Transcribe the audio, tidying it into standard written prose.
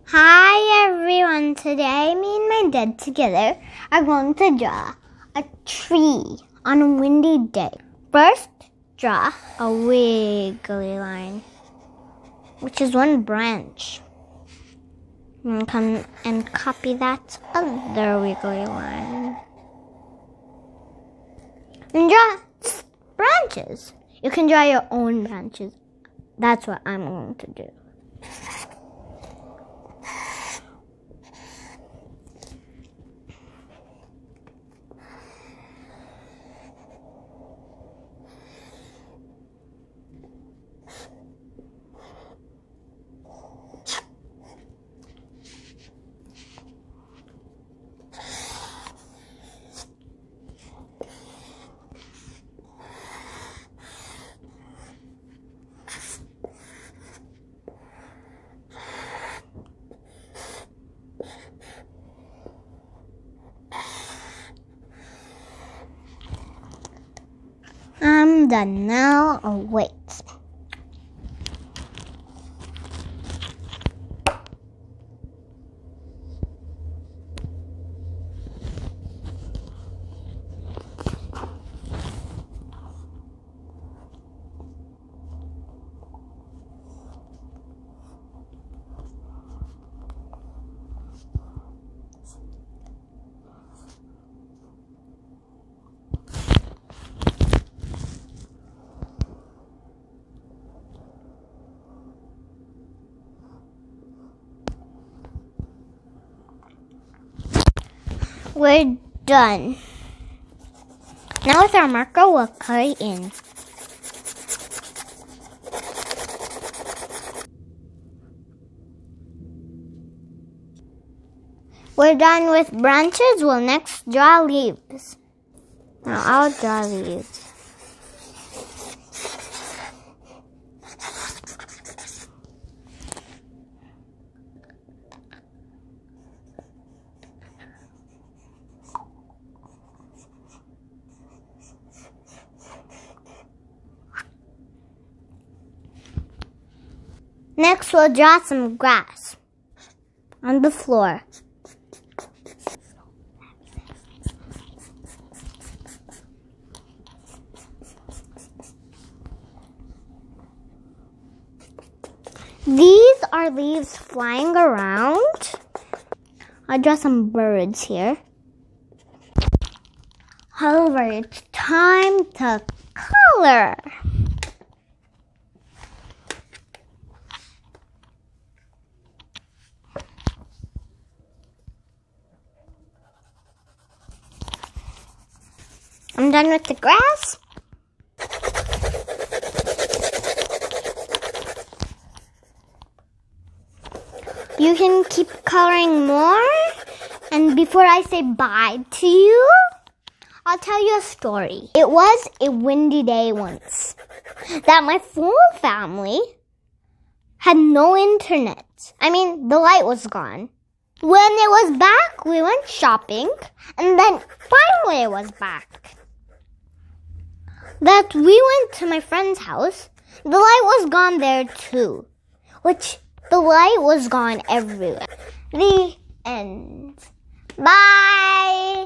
Hi everyone, today me and my dad together are going to draw a tree on a windy day. First, draw a wiggly line, which is one branch. And come and copy that other wiggly line. And draw branches. You can draw your own branches. That's what I'm going to do. I'm done now. Oh, wait. We're done. Now with our marker, we'll color in. We're done with branches. We'll next draw leaves. Now I'll draw leaves. Next, we'll draw some grass on the floor. These are leaves flying around. I'll draw some birds here. However, it's time to color. I'm done with the grass. You can keep coloring more. And before I say bye to you, I'll tell you a story. It was a windy day once that my full family had no internet. The light was gone. When it was back, we went shopping, and then finally it was back. That we went to my friend's house, the light was gone there too. The light was gone everywhere. The end. Bye!